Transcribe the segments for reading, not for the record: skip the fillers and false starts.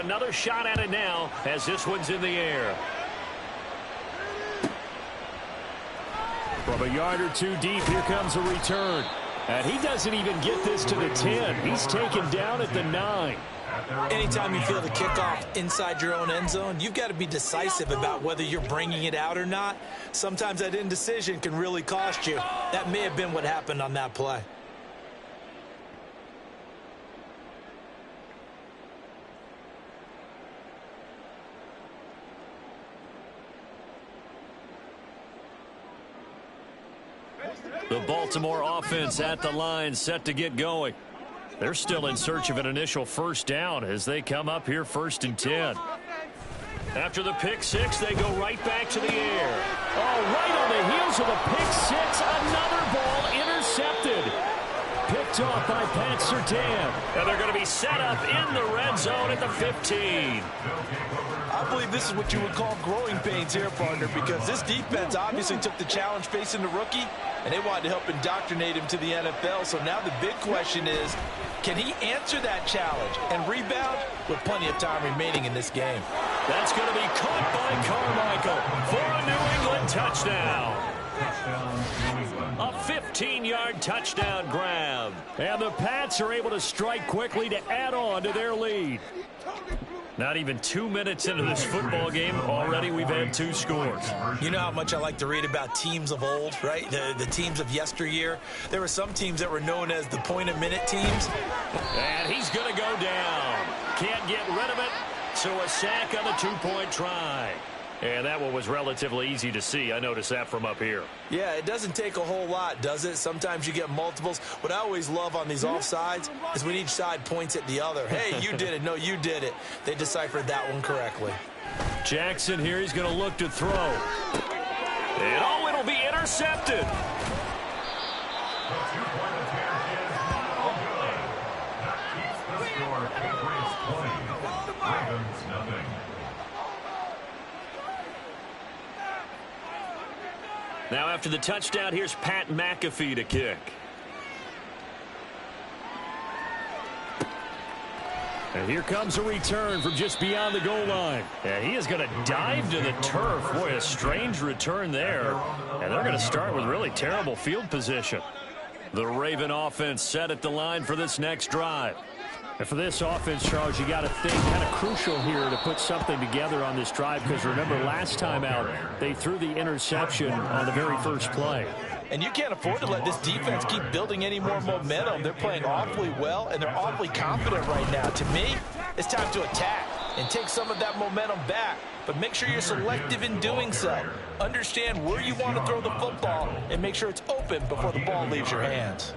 another shot at it now as this one's in the air. From a yard or two deep, here comes a return. And he doesn't even get this to the 10. He's taken down at the 9. Anytime you feel the kickoff inside your own end zone, you've got to be decisive about whether you're bringing it out or not. Sometimes that indecision can really cost you. That may have been what happened on that play. The Baltimore offense at the line, set to get going. They're still in search of an initial first down as they come up here 1st and 10. After the pick six, they go right back to the air. Oh, right on the heels of the pick six, another ball intercepted. Picked off by Pat Surtain. And they're going to be set up in the red zone at the 15. I believe this is what you would call growing pains here, partner, because this defense obviously took the challenge facing the rookie, and they wanted to help indoctrinate him to the NFL. So now the big question is, can he answer that challenge and rebound with plenty of time remaining in this game? That's going to be caught by Carmichael for a New England touchdown. A 15-yard touchdown grab. And the Pats are able to strike quickly to add on to their lead. Not even 2 minutes into this football game, already we've had 2 scores. You know how much I like to read about teams of old, right? The teams of yesteryear. There were some teams that were known as the point-a-minute teams. And he's going to go down. Can't get rid of it, so a sack on the 2-point try. And that one was relatively easy to see. I noticed that from up here. Yeah, it doesn't take a whole lot, does it? Sometimes you get multiples. What I always love on these offsides is when each side points at the other. Hey, you did it. No, you did it. They deciphered that one correctly. Jackson here. He's going to look to throw. And oh, it'll be intercepted. Now after the touchdown, here's Pat McAfee to kick. And here comes a return from just beyond the goal line. And he is going to dive to the turf. Boy, a strange return there. And they're going to start with really terrible field position. The Raven offense set at the line for this next drive. And for this offense, Charles, you got to think kind of crucial here to put something together on this drive, because remember last time out they threw the interception on the very first play. And you can't afford to let this defense keep building any more momentum. They're playing awfully well, and they're awfully confident right now. To me, it's time to attack and take some of that momentum back. But make sure you're selective in doing so. Understand where you want to throw the football and make sure it's open before the ball leaves your hands.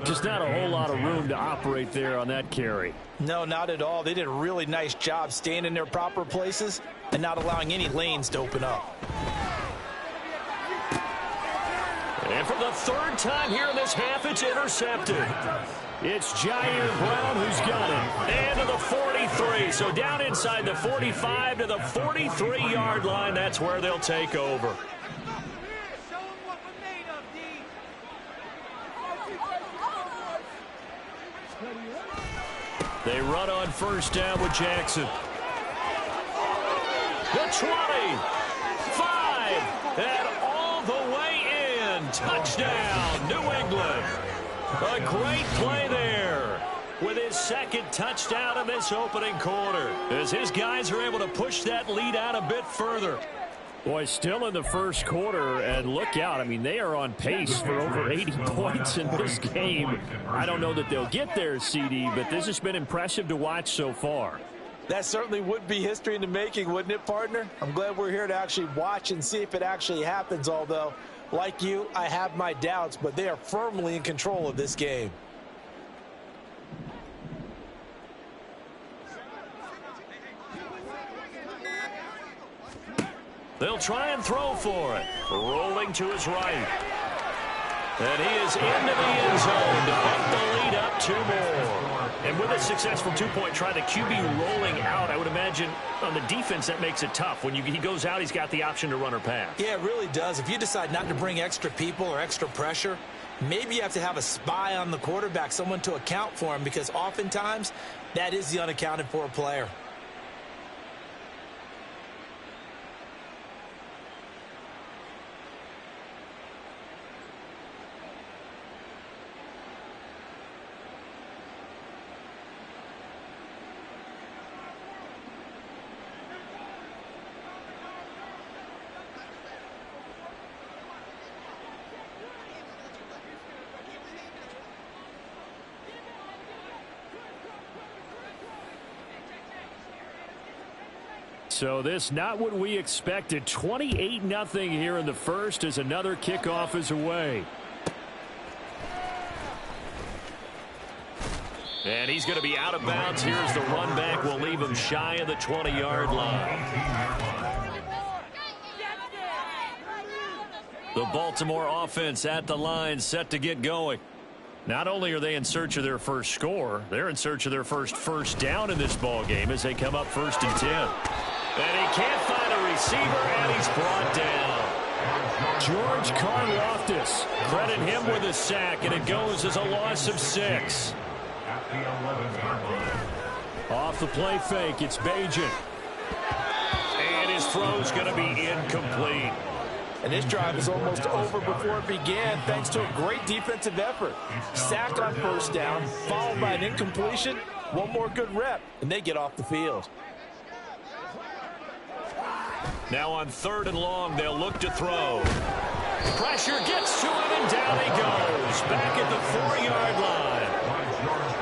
Just not a whole lot of room to operate there on that carry. No, not at all. They did a really nice job staying in their proper places and not allowing any lanes to open up. And for the 3rd time here in this half, it's intercepted. It's Jair Brown who's got it. And to the 43. So down inside the 45 to the 43-yard line. That's where they'll take over. They run on first down with Jackson. The 20. 5. And all the way in. Touchdown, New England. A great play there with his 2nd touchdown in this opening quarter as his guys are able to push that lead out a bit further. Boy, still in the first quarter, and look out. I mean, they are on pace for over 80 points in this game. I don't know that they'll get there, CD, but this has been impressive to watch so far. That certainly would be history in the making, wouldn't it, partner? I'm glad we're here to actually watch and see if it actually happens, although, like you, I have my doubts, but they are firmly in control of this game. They'll try and throw for it. Rolling to his right. And he is into the end zone to put the lead up 2 more. And with a successful 2-point try, the QB rolling out, I would imagine on the defense that makes it tough. When he goes out, he's got the option to run or pass. Yeah, it really does. If you decide not to bring extra people or extra pressure, maybe you have to have a spy on the quarterback, someone to account for him, because oftentimes that is the unaccounted for player. So this not what we expected. 28-0 here in the first as another kickoff is away. And he's going to be out of bounds. Here's the run back. We'll leave him shy of the 20-yard line. The Baltimore offense at the line, set to get going. Not only are they in search of their first score, they're in search of their first down in this ball game as they come up 1st and 10. And he can't find a receiver, and he's brought down. George Karlaftis, credit him with a sack, and it goes as a loss of 6. Off the play fake, it's Bajan. And his throw's going to be incomplete. And this drive is almost over before it began thanks to a great defensive effort. Sack on 1st down, followed by an incompletion. One more good rep, and they get off the field. Now on 3rd and long, they'll look to throw. Pressure gets to him, and down he goes. Back at the 4-yard line.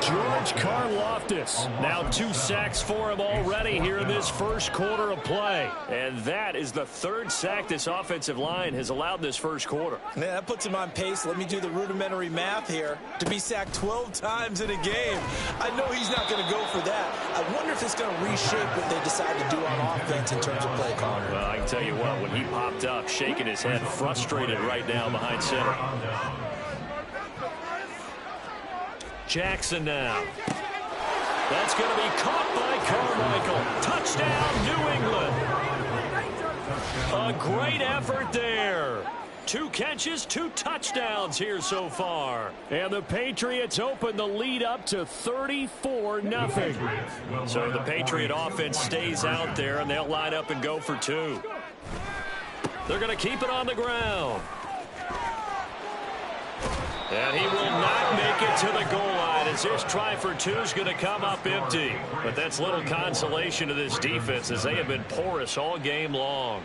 George Karlaftis. Now 2 sacks for him already here in this first quarter of play. And that is the 3rd sack this offensive line has allowed this first quarter. Yeah, that puts him on pace. Let me do the rudimentary math here. To be sacked 12 times in a game, I know he's not going to go for that. I wonder if it's going to reshape what they decide to do on offense in terms of play calling. Well, I can tell you what, when he popped up, shaking his head, frustrated right now behind center. Jackson now. That's going to be caught by Carmichael. Touchdown, New England. A great effort there. 2 catches, 2 touchdowns here so far. And the Patriots open the lead up to 34-0. So the Patriot offense stays out there, and they'll line up and go for 2. They're going to keep it on the ground. And he will not make it to the goal line as this try for 2 is going to come up empty. But that's little consolation to this defense as they have been porous all game long.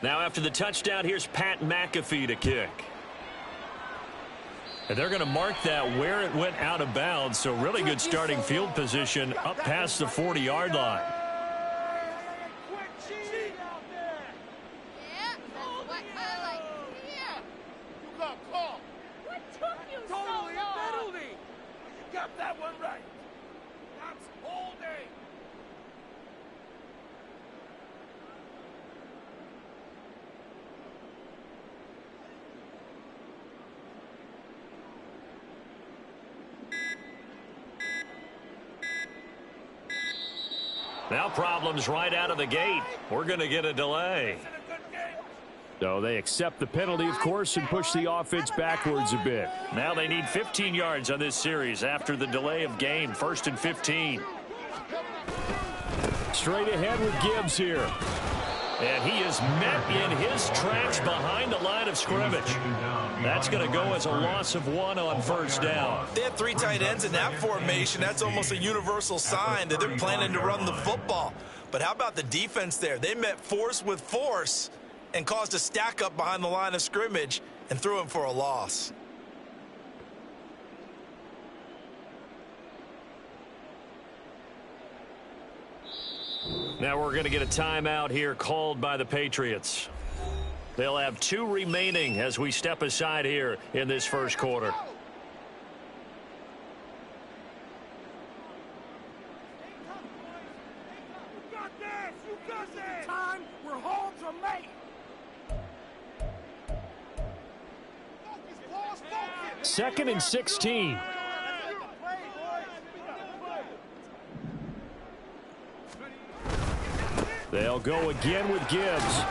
Now after the touchdown, here's Pat McAfee to kick. And they're going to mark that where it went out of bounds, so really good starting field position up past the 40-yard line. Now problems right out of the gate. We're going to get a delay. So they accept the penalty, of course, and push the offense backwards a bit. Now they need 15 yards on this series after the delay of game. 1st and 15. Straight ahead with Gibbs here. And he is met in his tracks behind the line of scrimmage. That's going to go as a loss of 1 on 1st down. They have 3 tight ends in that formation. That's almost a universal sign that they're planning to run the football. But how about the defense there? They met force with force and caused a stack up behind the line of scrimmage and threw him for a loss. Now we're going to get a timeout here called by the Patriots. They'll have 2 remaining as we step aside here in this first quarter. You got this! You got this! Time we're home to make. Second and 16. They'll go again with Gibbs.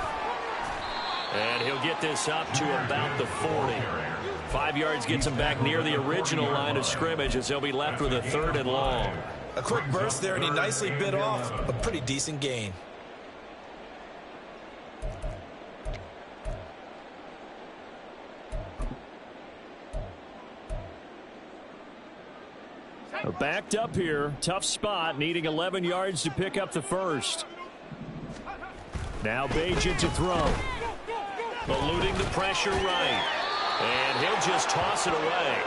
And he'll get this up to about the 40. 5 yards gets him back near the original line of scrimmage as he'll be left with a 3rd and long. A quick burst there, and he nicely bit off a pretty decent gain. Backed up here. Tough spot. Needing 11 yards to pick up the first. Now Bajan to throw. Eluding the pressure right. And he'll just toss it away.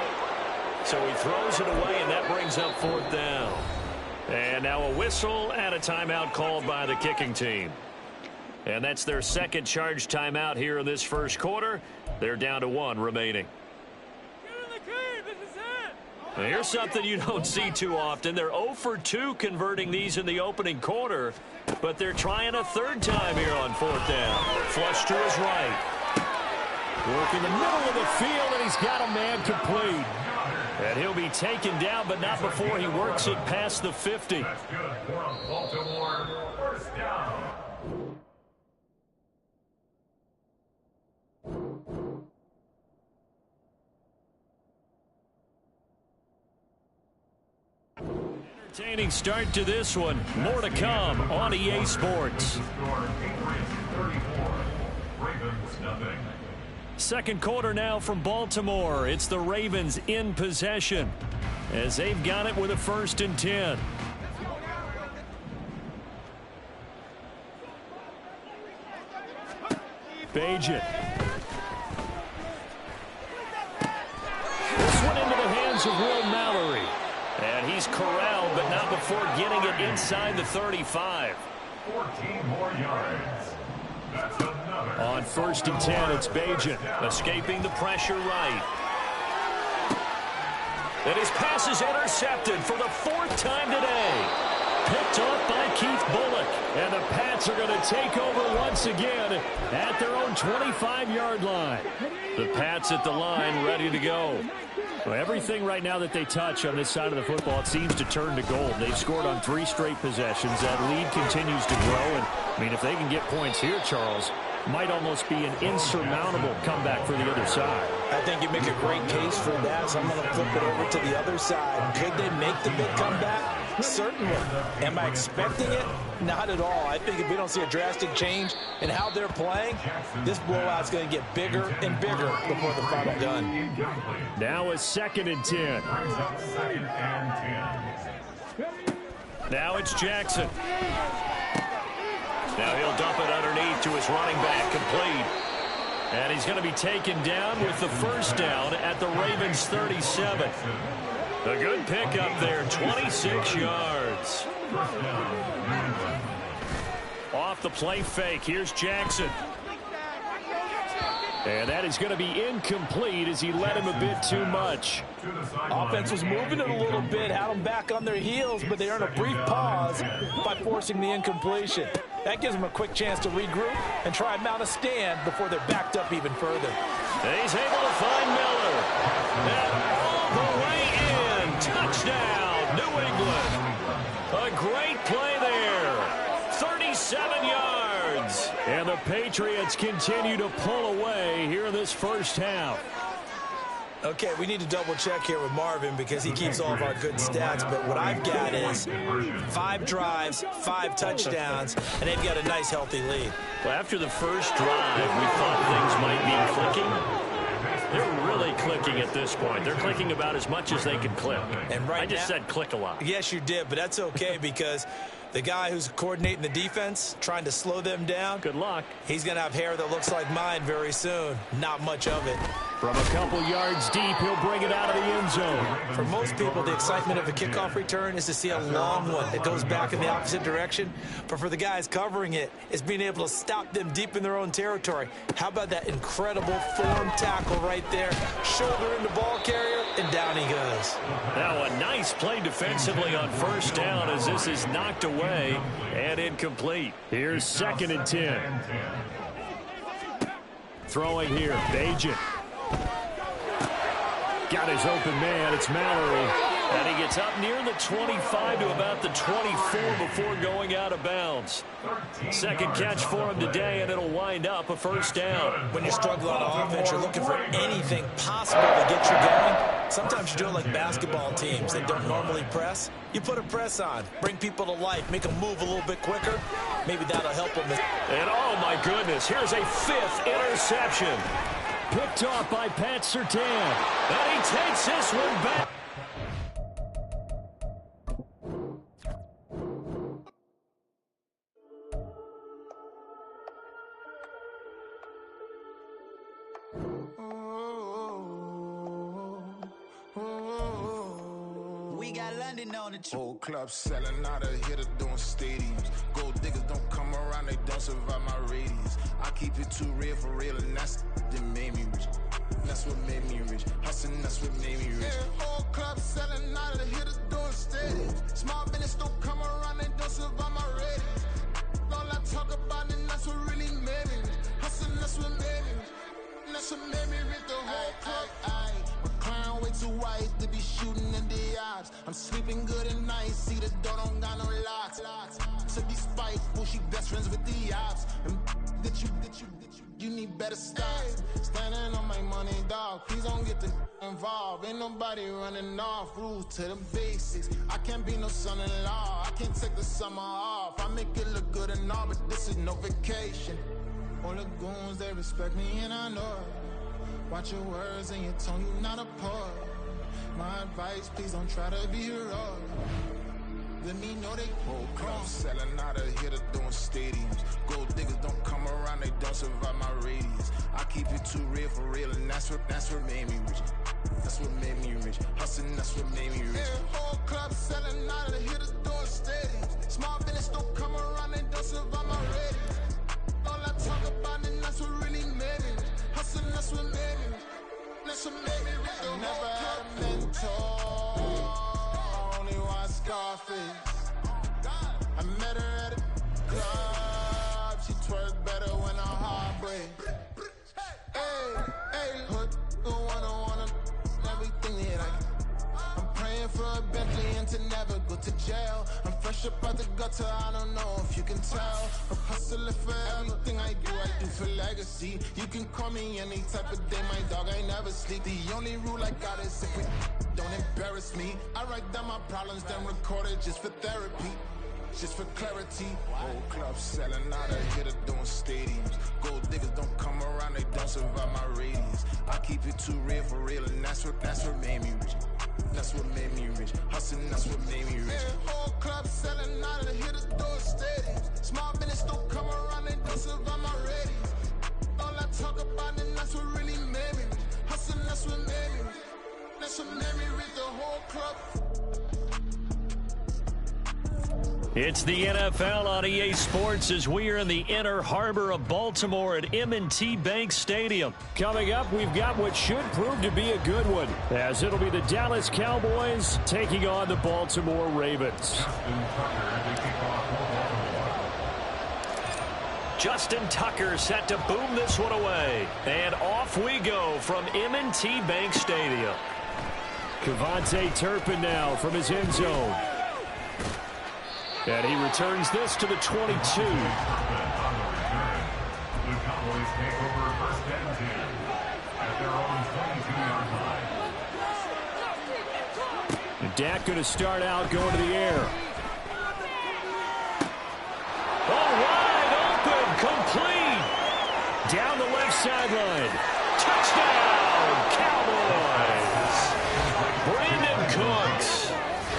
So he throws it away, and that brings up 4th down. And now a whistle and a timeout called by the kicking team. And that's their second charge timeout here in this first quarter. They're down to 1 remaining. Now here's something you don't see too often. They're 0 for 2 converting these in the opening quarter, but they're trying a 3rd time here on 4th down. Flush to his right. Working the middle of the field, and he's got a man complete. And he'll be taken down, but not before he works it past the 50. That's good for Baltimore. 1st down. Entertaining start to this one. More to come on EA Sports. Second quarter now from Baltimore. It's the Ravens in possession as they've got it with a 1st and 10. Bajan. This one into the hands of Will Mallory. And he's corralled, but not before getting it inside the 35. 14 more yards. That's another. On 1st and 10, it's Bajan escaping the pressure right. And his pass is intercepted for the 4th time today. Picked off by Keith Bullock. And the Pats are going to take over once again at their own 25-yard line. The Pats at the line ready to go. Well, everything right now that they touch on this side of the football, it seems to turn to gold. They've scored on 3 straight possessions. That lead continues to grow. And, I mean, if they can get points here, Charles, might almost be an insurmountable comeback for the other side. I think you make a great case for that, so I'm going to flip it over to the other side. Could they make the big comeback? Certainly. Am I expecting it? Not at all. I think if we don't see a drastic change in how they're playing, this blowout's going to get bigger and bigger before the final gun. Now a 2nd and 10. Now it's Jackson. Now he'll dump it underneath to his running back, complete. And he's going to be taken down with the 1st down at the Ravens' 37. A good pickup there, 26 yards. Off the play fake, here's Jackson. And that is going to be incomplete as he led him a bit too much. Offense was moving it a little bit, had them back on their heels, but they earned a brief pause by forcing the incompletion. That gives them a quick chance to regroup and try and mount a stand before they're backed up even further. And he's able to find Miller. And all the way in. Touchdown, New England. A great play there. 37 yards. And the Patriots continue to pull away here in this first half. Okay, we need to double check here with Marvin because he keeps all of our good stats, but what I've got is 5 drives, 5 touchdowns, and they've got a nice healthy lead. Well, after the first drive, we thought things might be clicking. They're really clicking at this point. They're clicking about as much as they can click. And right I just said click a lot. Yes, you did, but that's okay because the guy who's coordinating the defense, trying to slow them down. Good luck. He's going to have hair that looks like mine very soon. Not much of it. From a couple yards deep, he'll bring it out of the end zone. For most people, the excitement of a kickoff return is to see a long one that goes back in the opposite direction. But for the guys covering it, it's being able to stop them deep in their own territory. How about that incredible form tackle right there? Shoulder in the ball carrier, and down he goes. Now a nice play defensively on first down as this is knocked away and incomplete. Here's 2nd and 10. Throwing here, Bajan. Got his open man, it's Mallory. And he gets up near the 25 to about the 24 before going out of bounds. Second catch for him today, and it'll wind up a first down. When you're struggling on offense, you're looking for anything possible to get you going. Sometimes you do it like basketball teams that don't normally press. You put a press on, bring people to life, make them move a little bit quicker. Maybe that'll help them. And oh my goodness, here's a 5th interception. Picked off by Pat Surtain. And he takes this one back. Whole club selling out of hitter doing stadiums. Gold diggers don't come around, they don't survive my radius. I keep it too real for real, and that's that made me rich. That's what made me rich. Hustling, that's what made me rich. Yeah, whole club selling out of hitters doing stadiums. Small business don't come around, they don't survive my radius. All I talk about, and that's what really made me rich. Hustling, that's what made me rich. That's what made me rich. The whole club. Clown way too white to be shooting in the eyes. I'm sleeping good at night, see the door don't got no locks. To be spiteful, she best friends with the ops. And you need better stocks. Standing on my money, dog. Please don't get the involved. Ain't nobody running off. Rules to the basics. I can't be no son-in-law. I can't take the summer off. I make it look good and all, but this is no vacation. All the goons, they respect me and I know it. Watch your words and your tone, you not a poet. My advice, please don't try to be heroic. Let me know they whole club selling out of hitter doing stadiums. Gold diggers don't come around, they don't survive my radius. I keep it too real for real, and that's what made me rich. That's what made me rich. Hustling, that's what made me rich. Yeah, whole club selling out of hitters doing stadiums. Small business don't come around, they don't survive my radius. All I talk about, and that's what really made me rich. Hustling, that's what made me rich. That's what made me rich. I never had a mentor, only one Scarface. I met her at a club, she twerk better when I'm heartbreak. Hey, hood, wanna everything that I'm praying for a Bentley and to never go to jail. I'm fresh up out the gutter, I don't know if you can tell. I'm hustling for everything I do for legacy. You can call me any type of day, my dog, I never sleep. The only rule I got is if we don't embarrass me. I write down my problems, then record it just for therapy. Just for clarity. Whole club selling out of hitter doing stadiums. Gold diggers don't come around, they don't survive my radius. I keep it too real for real, and that's what made me rich. That's what made me rich. Hustling, that's what made me rich. Yeah, whole club selling out of hitters doing stadiums. Small business don't come around, they don't survive my radius. All I talk about, and that's what really made me rich. Hustling, that's what made me rich. That's what made me rich. The whole club. It's the NFL on EA Sports as we are in the inner harbor of Baltimore at M&T Bank Stadium. Coming up, we've got what should prove to be a good one, as it'll be the Dallas Cowboys taking on the Baltimore Ravens. Justin Tucker set to boom this one away. And off we go from M&T Bank Stadium. Kevontae Turpin now from his end zone. And he returns this to the 22. The Cowboys take over first and 10 at their own 22-yard line. And Dak going to start out going to the air. Oh, wide open, complete. Down the left sideline. Touchdown, Cowboys. Brandon Cooks,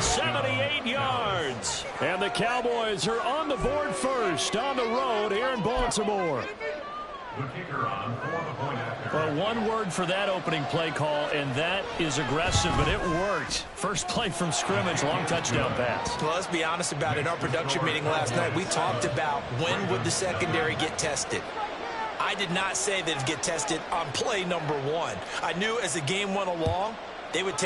78 yards. And the Cowboys are on the board first on the road here in Baltimore. The kicker on for the point after. Well, one word for that opening play call, and that is aggressive, but it worked. First play from scrimmage, long touchdown pass. Well, let's be honest about it. In our production meeting last night, we talked about when would the secondary get tested. I did not say that it'd get tested on play number 1. I knew as the game went along, they would take